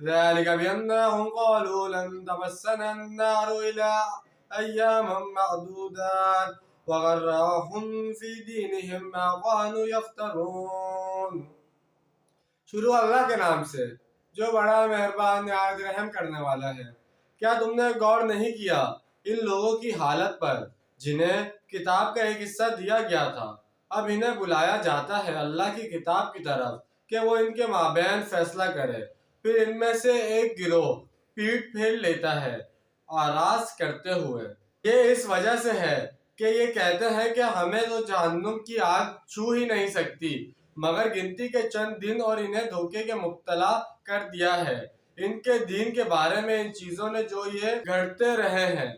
ذلك بأنهم قالوا لن تمسنا النار إلى أياما معدودات وغرهم في دينهم ما كانوا يفترون۔ شروع اللہ کے نام سے جو بڑا مہربان نہایت رحم کرنے والا ہے۔ کیا تم نے غور نہیں کیا ان لوگوں کی حالت پر جنہیں کتاب کا ایک حصہ دیا گیا تھا؟ اب انہیں بلایا جاتا ہے اللہ کی کتاب کی طرف کہ وہ ان کے مابین فیصلہ کرے، پھر ان میں سے ایک گروہ پیٹ پھیر لیتا ہے آراز کرتے ہوئے۔ یہ اس وجہ سے ہے کہ یہ کہتے ہیں کہ ہمیں تو جہنم کی آگ چھو ہی نہیں سکتی مگر گنتی کے چند دن، اور انہیں دھوکے کے مبتلا کر دیا ہے ان کے دین کے بارے میں ان چیزوں نے جو یہ گھڑتے رہے ہیں۔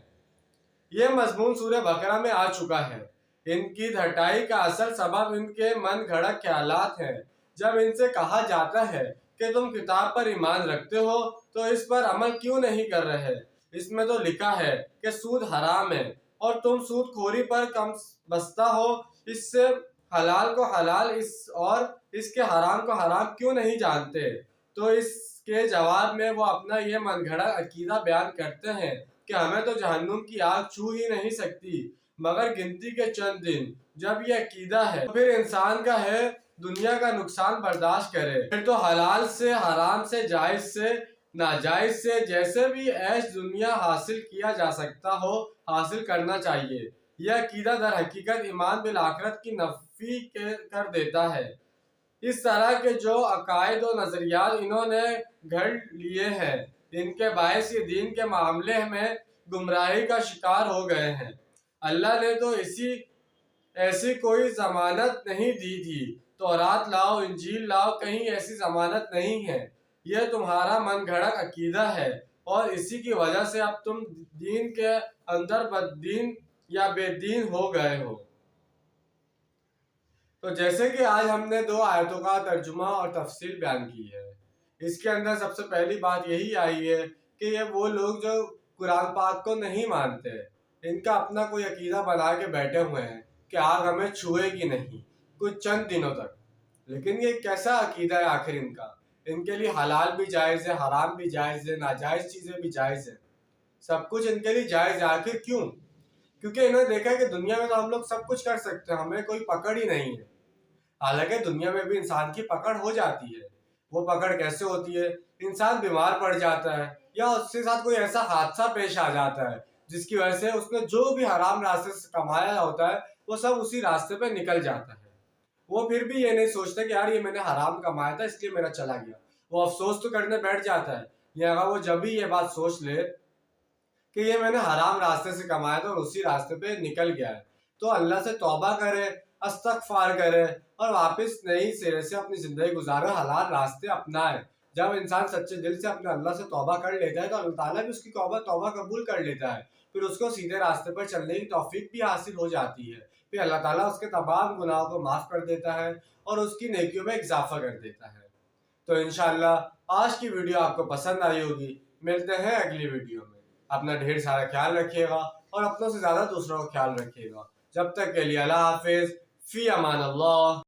یہ مضمون سورہ بقرہ میں آ چکا ہے۔ ان کی دھٹائی کا اصل سبب ان کے من گھڑت خیالات ہیں۔ جب ان سے کہا جاتا ہے کہ تم کتاب پر ایمان رکھتے ہو تو اس پر عمل کیوں نہیں کر رہے؟ اس میں تو لکھا ہے کہ سود حرام ہے اور تم سود خوری پر کم بستہ ہو، اس سے حلال کو حلال اور اس کے حرام کو حرام کیوں نہیں جانتے؟ تو اس کے جواب میں وہ اپنا یہ من گھڑت عقیدہ بیان کرتے ہیں کہ ہمیں تو جہنم کی آگ چھو ہی نہیں سکتی مگر گنتی کے چند دن۔ جب یہ عقیدہ ہے تو پھر انسان کا ہے دنیا کا نقصان برداشت کرے، پھر تو حلال سے حرام سے جائز سے ناجائز سے جیسے بھی عیش دنیا حاصل کیا جا سکتا ہو حاصل کرنا چاہیے۔ یہ عقیدہ در حقیقت ایمان بالآخرت کی نفی کر دیتا ہے۔ اس طرح کے جو عقائد و نظریات انہوں نے گھڑ لیے ہیں ان کے باعث یہ دین کے معاملے میں گمراہی کا شکار ہو گئے ہیں۔ اللہ نے تو ایسی کوئی ضمانت نہیں دی تھی، تورات لاؤ انجیل لاؤ، کہیں ایسی ضمانت نہیں ہے۔ یہ تمہارا من گھڑت عقیدہ ہے اور اسی کی وجہ سے اب تم دین کے اندر بددین یا بے دین ہو گئے ہو۔ تو جیسے کہ آج ہم نے 2 آیتوں کا ترجمہ اور تفصیل بیان کی ہے، اس کے اندر سب سے پہلی بات یہی آئی ہے کہ یہ وہ لوگ جو قرآن پاک کو نہیں مانتے، ان کا اپنا کوئی عقیدہ بنا کے بیٹھے ہوئے ہیں کہ آگ ہمیں چھوئے گی نہیں کچھ چند دنوں تک۔ لیکن یہ کیسا عقیدہ ہے آخر ان کا؟ ان کے لیے حلال بھی جائز ہے، حرام بھی جائز ہے، ناجائز چیزیں بھی جائز ہیں، سب کچھ ان کے لیے جائز ہے۔ آخر کیوں؟ کیونکہ انہوں نے دیکھا کہ دنیا میں تو ہم لوگ سب کچھ کر سکتے ہیں، ہمیں کوئی پکڑ ہی نہیں ہے۔ حالانکہ دنیا میں بھی انسان کی پکڑ ہو جاتی ہے۔ وہ پکڑ کیسے ہوتی ہے؟ انسان بیمار پڑ جاتا ہے یا اس کے ساتھ کوئی ایسا حادثہ پیش آ جاتا ہے جس کی وجہ سے اس نے جو بھی حرام راستے سے کمایا ہوتا ہے وہ سب اسی راستے پہ نکل جاتا ہے۔ وہ پھر بھی یہ نہیں سوچتا کہ یار یہ میں نے حرام کمایا تھا اس لیے میرا چلا گیا، وہ افسوس تو کرنے بیٹھ جاتا ہے۔ یا اگر وہ جب بھی یہ بات سوچ لے کہ یہ میں نے حرام راستے سے کمایا تھا اور اسی راستے پہ نکل گیا ہے، تو اللہ سے توبہ کرے، استغفار کرے اور واپس نئی سرے سے اپنی زندگی گزارے، حلال راستے اپنائے۔ جب انسان سچے دل سے اپنے اللہ سے توبہ کر لیتا ہے تو اللہ تعالیٰ بھی اس کی توبہ قبول کر لیتا ہے، پھر اس کو سیدھے راستے پر چلنے کی توفیق بھی حاصل ہو جاتی ہے۔ پھر اللہ تعالیٰ اس کے تمام گناہوں کو معاف کر دیتا ہے اور اس کی نیکیوں میں اضافہ کر دیتا ہے۔ تو انشاءاللہ آج کی ویڈیو آپ کو پسند آئی ہوگی۔ ملتے ہیں اگلی ویڈیو میں۔ اپنا ڈھیر سارا خیال رکھیے گا اور اپنوں سے زیادہ دوسروں کا خیال رکھیے گا۔ جب تک کے لیے اللہ حافظ، فی امان اللہ۔